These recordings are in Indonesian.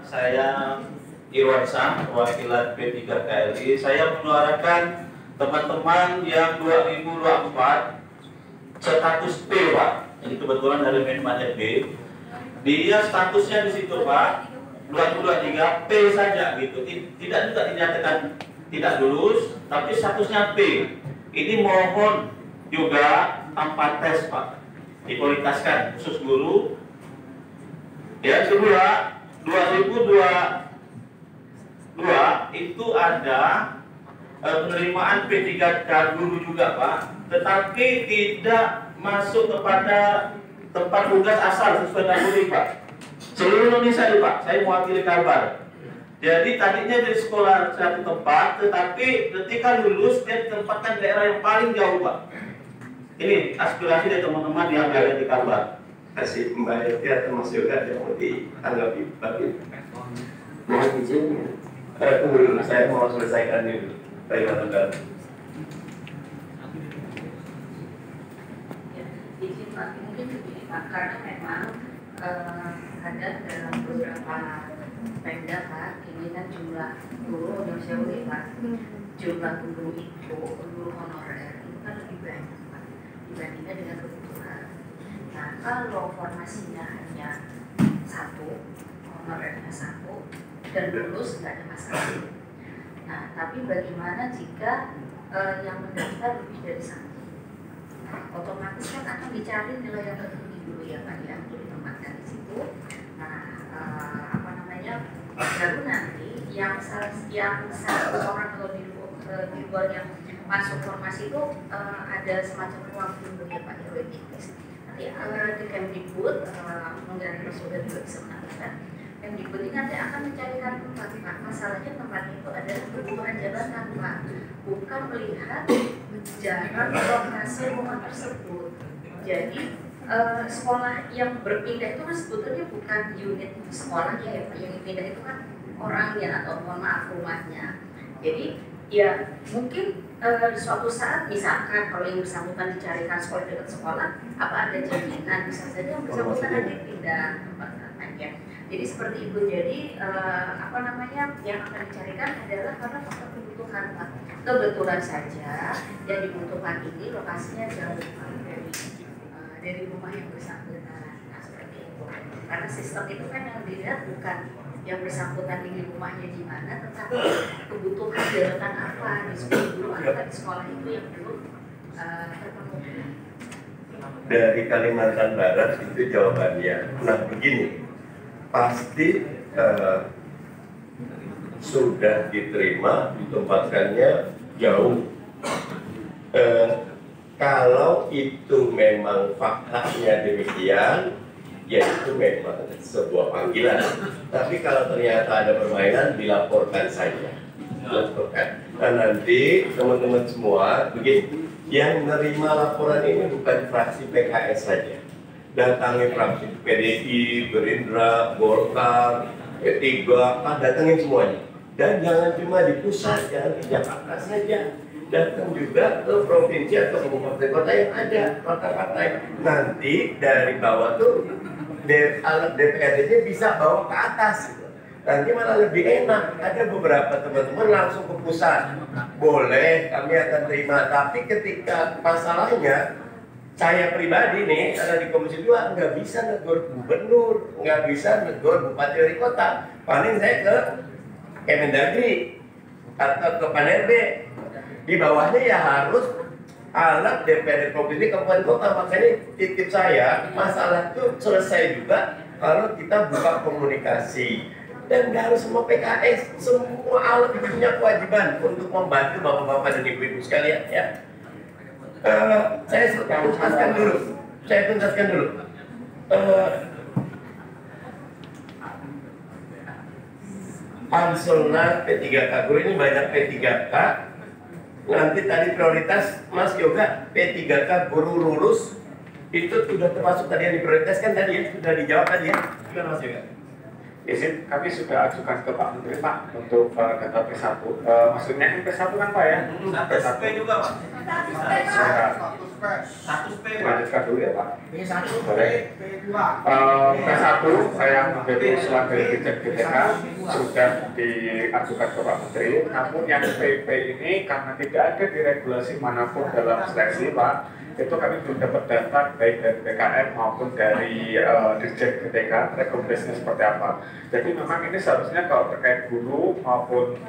Saya Irwansyah, perwakilan P3KLI. Saya menyuarakan teman-teman yang 2024 status P, Pak. Ini kebetulan dari Menpan RB. Dia statusnya di situ, Pak. 2023 P saja gitu. Tidak juga dinyatakan tidak lulus, tapi statusnya P. Ini mohon juga tanpa tes, Pak. Dikualitaskan khusus guru. Yang kedua, 2022 itu ada penerimaan P3K guru juga, Pak, tetapi tidak masuk kepada tempat tugas asal sesuai dengan Pak. Seluruh Indonesia nih, Pak, saya mewakili kabar. Jadi tadinya dari sekolah satu tempat, tetapi ketika lulus dia ditempatkan daerah yang paling jauh, Pak. Ini aspirasi dari teman-teman yang ada di kabar. Kasih Mbak Yati atau Mas Yoga yang mau ditanggapi, Pak. Mohon izin, tunggu dulu, saya mau selesaikan dulu. Baik, izin Pak, mungkin begini Pak, karena memang ada dalam beberapa Pemda Pak, ini kan jumlah guru yang saya ulik Pak, jumlah guru itu, guru honorer itu kan lebih banyak Pak, dibandingkan dengan kebutuhan. Nah, kalau formasinya hanya satu, honorernya satu, dan lulus tidak ada masalah. Nah, tapi bagaimana jika yang mendaftar lebih dari satu? Nah, otomatis kan akan dicari nilai yang tertinggi dulu ya Pak ya, untuk ditempatkan di situ. Nah, baru nanti yang satu orang atau di luar yang masuk formasi itu ada semacam ruang tunggu ya Pak ya, waiting list. Nanti di Kemdikbud, mungkin sudah juga bisa menambahkan, Kemdikbud ini nanti akan mencarikan tempat Pak. Masalahnya tempat itu adalah kebutuhan jabatan Pak, bukan melihat jarak lokasi rumah tersebut. Jadi sekolah yang berpindah itu kan sebetulnya bukan unit sekolahnya ya Pak, yang dipindah itu kan orangnya atau mohon maaf rumahnya. Jadi ya mungkin suatu saat misalkan kalau yang bersangkutan dicarikan sekolah dekat sekolah, apa ada jaminan bisa saja yang bersangkutan nanti pindah tempat ya. Jadi seperti itu. Jadi yang akan dicarikan adalah karena faktor kebutuhan Pak. Kebetulan saja yang dibutuhkan ini lokasinya jauh dari rumah yang bersangkutan. Nah seperti itu. Karena sistem itu kan yang dilihat bukan yang bersangkutan ini rumahnya di mana, tetapi kebutuhan jabatan apa di sekolah dulu atau di sekolah itu yang belum terpenuhi. Dari Kalimantan Barat itu jawabannya. Nah begini, pasti sudah diterima, ditempatkannya jauh. Kalau itu memang faktanya demikian, ya itu memang sebuah panggilan. Tapi kalau ternyata ada permainan, dilaporkan saja. Dilaporkan. Nah nanti teman-teman semua, begini, yang menerima laporan ini bukan fraksi PKS saja. Datangi fraksi PDI, Gerindra, Golkar, P3, datangin semuanya. Dan jangan cuma di pusat, jangan di Jakarta saja. Datang juga ke provinsi atau kabupaten kota yang ada partai-partai. Nanti dari bawah tuh alat DPRD-nya bisa bawa ke atas. Nanti malah lebih enak. Ada beberapa teman-teman langsung ke pusat. Boleh, kami akan terima. Tapi ketika masalahnya, saya pribadi nih, ada di Komisi 2, nggak bisa negur gubernur, nggak bisa negur bupati wali kota. Paling saya ke Kemendagri atau ke Pan-RB. Di bawahnya ya harus alat DPRD provinsi kabupaten kota. Makanya titip saya, masalah itu selesai juga kalau kita buka komunikasi. Dan nggak harus semua PKS, semua alat punya kewajiban untuk membantu bapak-bapak dan ibu-ibu sekalian ya. Saya tuntaskan dulu. Panselna P3K guru ini banyak P3K. Nanti tadi prioritas Mas Yoga P3K guru lulus itu sudah termasuk tadi yang diprioritaskan tadi ya, sudah dijawab tadi ya. Sudah Mas Yoga. Izin, kami sudah ajukan ke Pak Menteri Pak untuk data P1. Maksudnya P1 kan Pak ya? P1 juga Pak. Saya Status P, Pak. Lanjutkan dulu ya Pak. P1, P2. P1 saya menjadi usulan dari Dirjen GTK sudah diajukan ke Pak Menteri. Namun yang PP ini karena tidak ada di regulasi manapun dalam seleksi Pak, itu kami belum dapat data baik dari BKN maupun dari Dirjen GTK rekomendasinya seperti apa. Jadi memang ini seharusnya kalau terkait guru maupun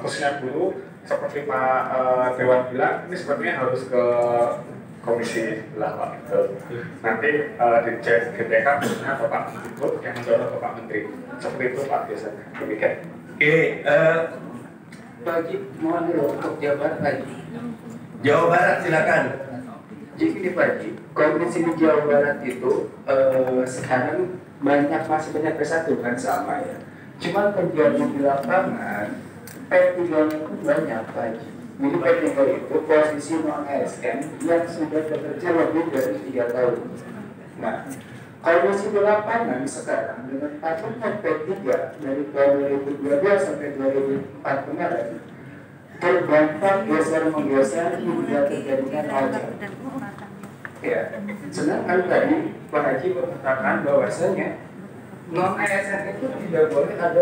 khususnya guru seperti Pak Dewan bilang ini sepertinya harus ke komisi belah Pak. Nanti Dirjen GTK khususnya Bapak Mendikbud yang mendorong Bapak Menteri. Seperti itu Pak biasanya. Demikian. Oke, Pak Haji, mohon dulu untuk Jawa Barat lagi. Jawa Barat silakan. Jadi ini Pak Haji, kondisi di Jawa Barat itu sekarang masih banyak P1 kan sama ya. Cuma terjadi di lapangan P3 itu banyak Pak Haji. Jadi P3 itu posisi non ASN yang sudah bekerja lebih dari 3 tahun. Nah, kondisi di lapangan sekarang dengan patokan P3 dari tahun 2012 sampai 2004 kemarin terdampak geser-menggeser hingga terjadinya nolak. Ya, sedangkan tadi Pak Haji mengatakan bahwasanya non ASN itu tidak boleh ada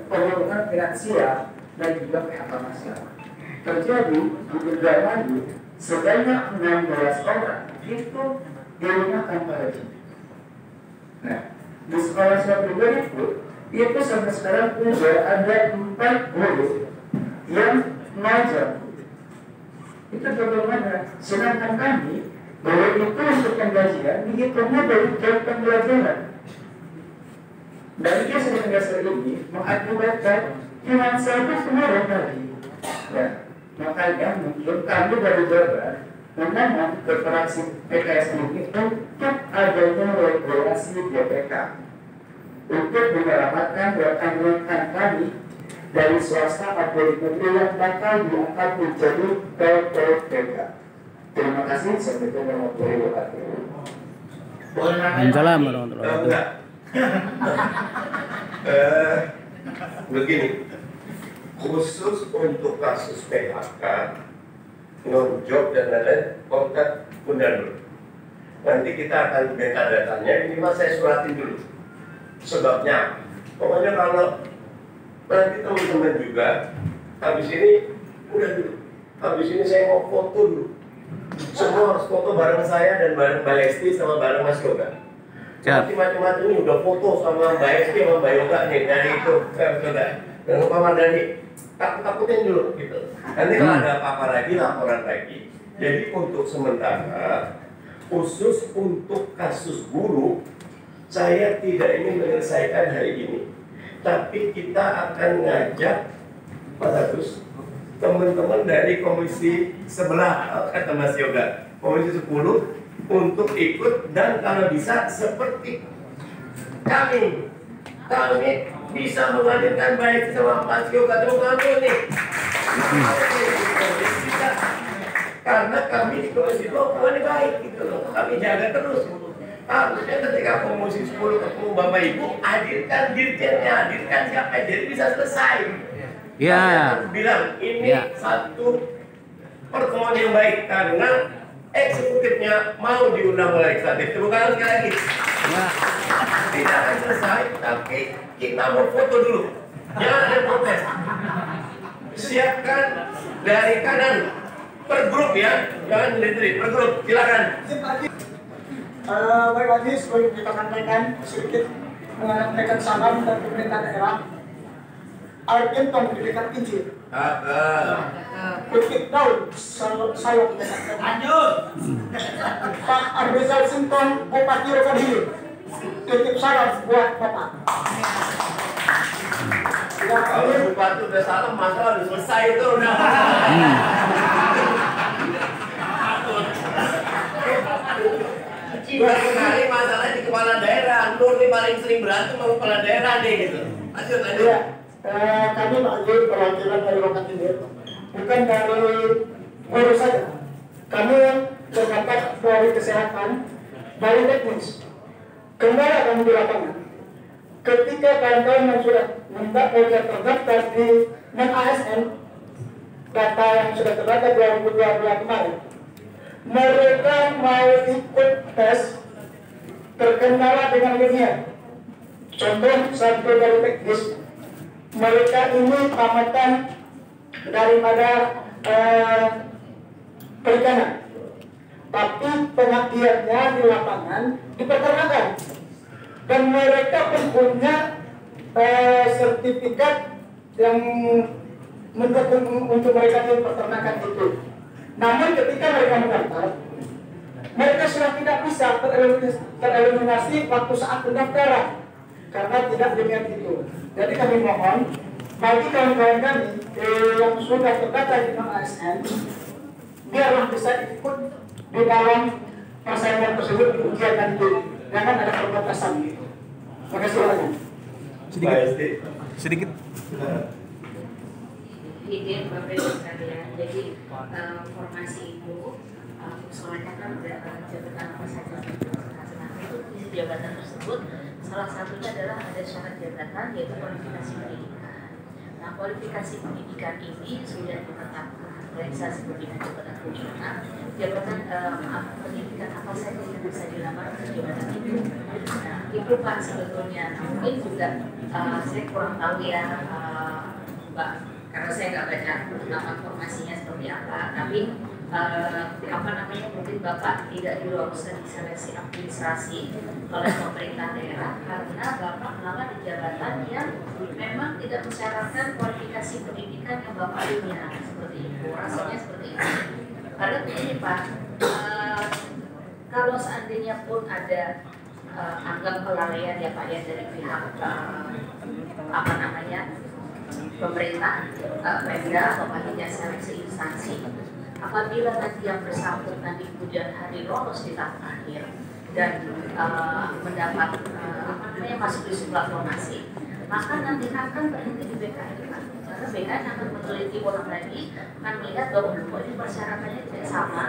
penurunan finansial dan juga PHK massal. Terjadi beberapa lagi sebanyak 16 orang itu dirumahkan Pak Haji. Nah, di sekolah saya pribadi itu sampai sekarang sudah ada 4 guru yang mengajar. Itu bagaimana? Sedangkan kami bahwa itu untuk pembelajaran dihitungnya dari jam pembelajaran. Dari geser-geser ini mengakibatkan finansial itu semua tadi. Ya, makanya mungkin kami dari Jawa menanam korporasi PKS ini untuk adanya regulasi BPK untuk menyelamatkan rekan-rekan kami dari swasta atau di negeri yang bakal diangkat menjadi PPK. Terima kasih. Sampai jumpa warahmatullahi wabarakatuh. Waalaikumsalam warahmatullahi wabarakatuh. Begini, khusus untuk kasus PHK, non-job dan lain-lain, kontak Bunda. Nanti kita akan minta datanya. Ini mas saya suratin dulu. Sebabnya, pokoknya kalau nanti teman-teman juga habis ini udah dulu. Habis ini saya mau foto dulu. Semua harus foto bareng saya dan bareng Mbak Lesti sama bareng Mas Yoga. Nanti macam-macam ini udah foto sama Mbak Lesti sama Mbak Yoga nih dari itu Yoga. Dan Pak Mardhani takutin dulu gitu. Nanti kalau ada apa-apa lagi laporan lagi. Jadi untuk sementara khusus untuk kasus guru saya tidak ingin menyelesaikan hari ini. Tapi kita akan ngajak Pak Agus teman-teman dari komisi sebelah kata Mas Yoga, komisi 10 untuk ikut dan kalau bisa seperti kami bisa menghadirkan baik sama Mas Yoga terus nih. Karena kami di komisi 20 baik gitu loh, kami jaga terus. Harusnya ketika komisi 10 ketemu Bapak Ibu, hadirkan dirjennya, hadirkan siapa, jadi bisa selesai. Ya. Bilang ini satu pertemuan yang baik karena eksekutifnya mau diundang oleh legislatif. Tepuk tangan sekali lagi. Ya. Tidak akan selesai, tapi kita mau foto dulu. Jangan ada protes. Siapkan dari kanan per grup ya, jangan sendiri per grup. Silakan. Baik lagi sebelum kita sampaikan sedikit menyampaikan salam dari pemerintah daerah. Argenton pendidikan Injil. Bukit Daun, Salok. Lanjut. Pak Arbizal Sinton, Bupati Rokanhulu. Titip salam buat Bapak. Kalau Bupati udah salam, masalah udah selesai itu udah. Barangkali masalah di kepala daerah, Nur nih paling sering berantem sama kepala daerah deh gitu. Lanjut. Kami Pak Haji perwakilan dari Rokan Timur, bukan dari guru saja. Kami terdapat dari kesehatan, dari teknis. Kendala kami di lapangan. Ketika kawan-kawan yang sudah terdaftar di non-ASN, data yang sudah terdaftar 2022 kemarin, mereka mau ikut tes terkendala dengan ilmiah. Contoh satu dari teknis, mereka ini tamatan daripada perikanan, tapi pengabdiannya di lapangan di peternakan, dan mereka pun punya sertifikat yang mendukung untuk mereka di peternakan itu. Namun ketika mereka mendaftar, mereka sudah tidak bisa tereliminasi waktu saat pendaftaran karena tidak demikian itu. Jadi kami mohon bagi kawan-kawan kami yang sudah terdaftar di ASN, biarlah bisa ikut di dalam persaingan tersebut di ujian nanti. Jangan ada perbatasan. Terima kasih banyak. Sedikit. Izin Bapak Ibu sekalian, jadi formasi itu soalnya kan jabatan apa saja. Nah, itu isi jabatan tersebut salah satunya adalah ada syarat jabatan yaitu kualifikasi pendidikan. Nah, kualifikasi pendidikan ini sudah ditetapkan oleh instansi pembinaan jabatan fungsional. Jabatan pendidikan apa saja yang bisa dilamar ke jabatan itu. Nah, itu Pak sebetulnya. Mungkin juga saya kurang tahu ya, Mbak, karena saya nggak baca nama formasinya seperti apa. Tapi mungkin Bapak tidak diloloskan di seleksi administrasi oleh pemerintah daerah karena Bapak melamar di jabatan yang memang tidak mensyaratkan kualifikasi pendidikan yang Bapak punya, seperti itu. Rasanya seperti itu. Karena begini Pak, kalau seandainya pun ada anggap kelalaian ya Pak ya dari pihak pemerintah, Pemda atau panitia seleksi instansi, apabila nanti yang bersangkutan di kemudian hari lolos di tahap akhir dan mendapat masuk di sebuah formasi, maka nanti akan berhenti di BKN, karena BKN akan meneliti ulang lagi, akan melihat bahwa ini persyaratannya tidak sama,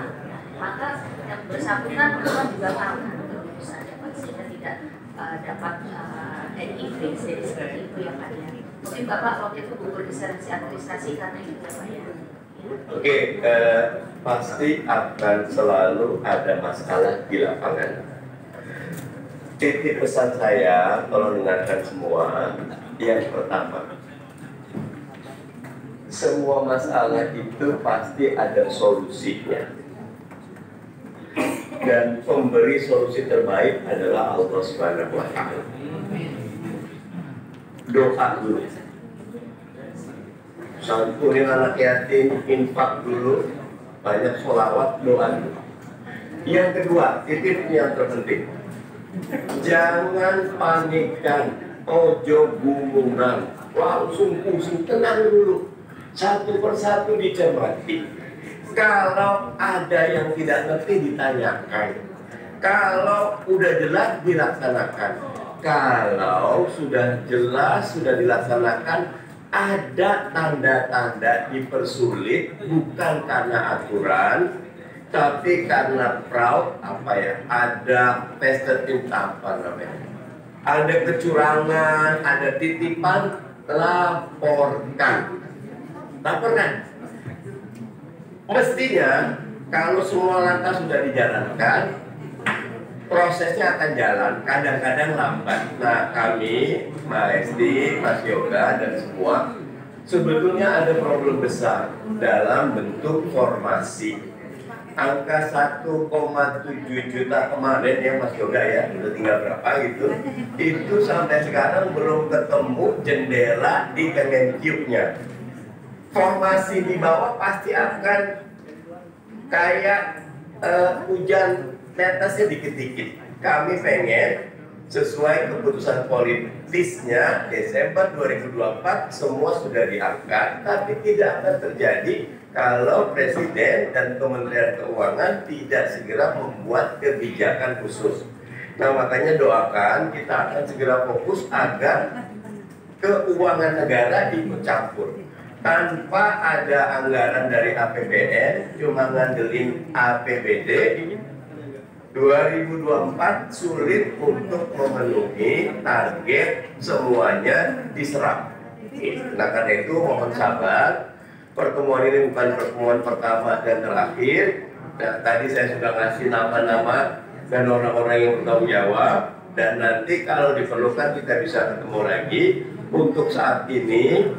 maka yang bersangkutan akan dibatalkan misalnya sehingga tidak dapat NIV, jadi seperti itu ya Pak ya. Mungkin Bapak waktu itu gugur di seleksi administrasi karena itu ya Pak ya. Oke, pasti akan selalu ada masalah di lapangan. Titik pesan saya, kalau dengarkan semua, yang pertama, semua masalah itu pasti ada solusinya. Dan pemberi solusi terbaik adalah Allah Subhanahu wa Ta'ala. Doa dulu, santunin anak yatim, infak dulu, banyak sholawat, doa dulu. Yang kedua, titik yang terpenting, jangan panikkan, ojo gumunan, langsung pusing, tenang dulu, satu persatu dicermati. Kalau ada yang tidak ngerti ditanyakan, kalau udah jelas dilaksanakan. Kalau sudah jelas, sudah dilaksanakan, ada tanda-tanda dipersulit, bukan karena aturan, tapi karena fraud, ada testing ada kecurangan, ada titipan, laporkan. Mestinya, kalau semua langkah sudah dijalankan, prosesnya akan jalan, kadang-kadang lambat. Nah, kami, Mas Esti, Mas Yoga, dan semua, sebetulnya ada problem besar dalam bentuk formasi. Angka 1,7 juta kemarin ya Mas Yoga ya, udah tinggal berapa gitu, itu sampai sekarang belum ketemu jendela di Kemenkyu-nya. Formasi di bawah pasti akan kayak hujan netesnya dikit-dikit. Kami pengen sesuai keputusan politisnya Desember 2024 semua sudah diangkat, tapi tidak akan terjadi kalau Presiden dan Kementerian Keuangan tidak segera membuat kebijakan khusus. Nah, makanya doakan kita akan segera fokus agar keuangan negara ikut campur. Tanpa ada anggaran dari APBN, cuma ngandelin APBD, 2024 sulit untuk memenuhi target semuanya diserap. Nah, karena itu mohon sabar. Pertemuan ini bukan pertemuan pertama dan terakhir. Nah, tadi saya sudah ngasih nama-nama dan orang-orang yang bertanggung jawab, dan nanti kalau diperlukan kita bisa ketemu lagi. Untuk saat ini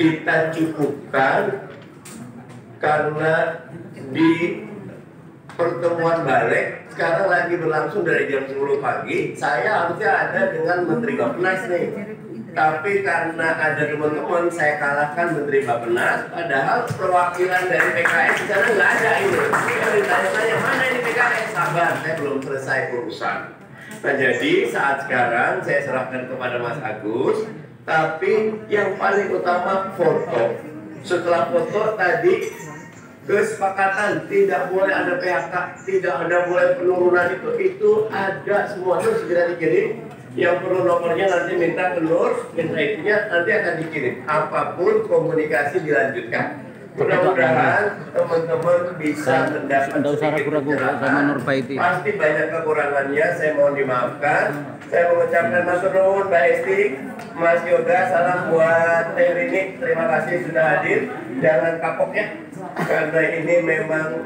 kita cukupkan karena di pertemuan balik sekarang lagi berlangsung dari jam 10 pagi. Saya harusnya ada dengan Menteri Bappenas nih, tapi karena ada teman-teman saya kalahkan Menteri Bappenas, padahal perwakilan dari PKS di sana nggak ada ini. Saya ditanya-tanya mana ini PKS, sabar, saya belum selesai urusan. Nah, jadi saat sekarang saya serahkan kepada Mas Agus, tapi yang paling utama foto. Setelah foto tadi kesepakatan tidak boleh ada PHK, tidak ada boleh penurunan itu ada semua, itu segera dikirim. Yang perlu nomornya nanti minta ke Nur, minta itunya nanti akan dikirim. Apapun komunikasi dilanjutkan. Mudah-mudahan teman-teman bisa mendapat sedikit pencerahan. Pasti banyak kekurangannya, saya mohon dimaafkan. Saya mengucapkan matur nuwun Mbak Esti, Mas Yoga, salam buat Teh Rini. Terima kasih sudah hadir. Jangan kapok ya, karena ini memang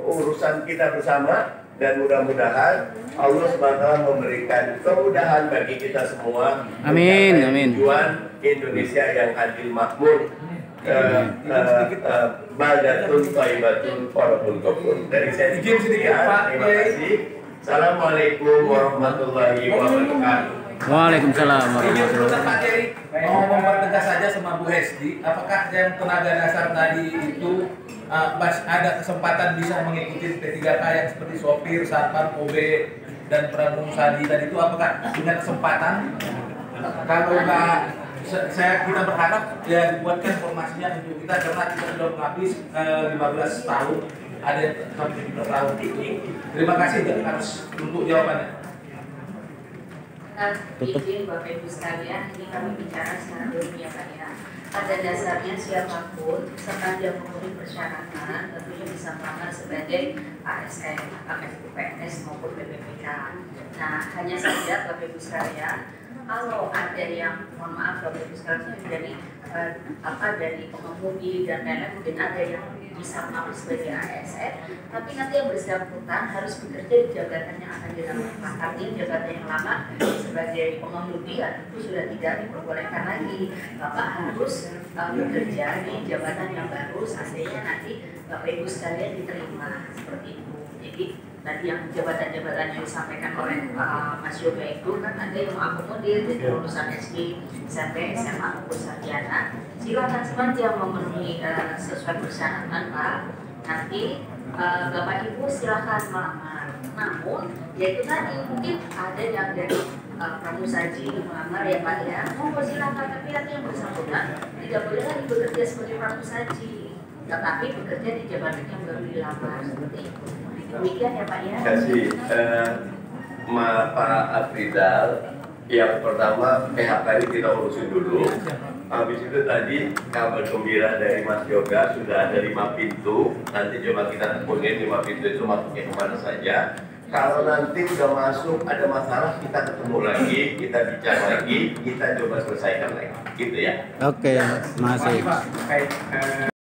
urusan kita bersama. Dan mudah-mudahan Allah SWT memberikan kemudahan bagi kita semua. Amin, amin. Tujuan Indonesia yang adil makmur, baldatun thayyibatun walaupun kafur. Dari saya sekian, terima kasih. Assalamualaikum warahmatullahi wabarakatuh. Waalaikumsalam Izin dulu warahmatullahi Pak Jerry, mau mempertegas saja sama Bu Hesti, apakah yang tenaga dasar tadi itu ada kesempatan bisa mengikuti P3K yang seperti sopir, satpam, OB, dan pramunsadi tadi itu, apakah punya kesempatan? Kalau nggak, kita berharap ya dibuatkan informasinya untuk kita, karena kita sudah menghabis 15 tahun, ada yang sampai 17 tahun ini. Terima kasih atas untuk jawabannya. Izin Bapak Ibu sekalian, ini kami bicara secara umum ya Pak ya. Pada dasarnya siapapun sepanjang memenuhi persyaratan tentunya bisa melamar sebagai ASN, PNS maupun BPPK. Nah, hanya saja Bapak Ibu sekalian, kalau ada yang, mohon maaf Bapak Ibu sekalian, dari pengemudi dan lain-lain, mungkin ada yang bisa melamar sebagai ASN, tapi nanti yang bersangkutan harus bekerja di jabatan yang akan dinamakan. Artinya jabatan yang lama sebagai pengemudi itu sudah tidak diperbolehkan lagi. Bapak harus bekerja di jabatan yang baru, seandainya nanti Bapak Ibu sekalian diterima seperti itu. Jadi tadi yang jabatan-jabatan yang disampaikan oleh Mas Yoga itu kan ada yang mengakomodir dari lulusan SD, SMP, SMA maupun sarjana. Silakan sepanjang memenuhi sesuai persyaratan Pak. Nanti Bapak Ibu silakan melamar. Namun ya itu tadi mungkin ada yang dari pramusaji melamar ya Pak ya. Monggo silakan, tapi nanti yang bersangkutan tidak boleh lagi bekerja sebagai pramusaji, tetapi bekerja di jabatan yang baru dilamar seperti itu. Demikian ya Pak ya. Terima kasih Pak Afrizal. Yang pertama PHK ini kita urusin dulu. Habis itu tadi kabar gembira dari Mas Yoga sudah ada 5 pintu. Nanti coba kita tekunin 5 pintu itu masuknya kemana saja. Kalau nanti udah masuk ada masalah, kita ketemu lagi, kita bicara lagi, kita coba selesaikan lagi, gitu ya. Oke, masih. Baik.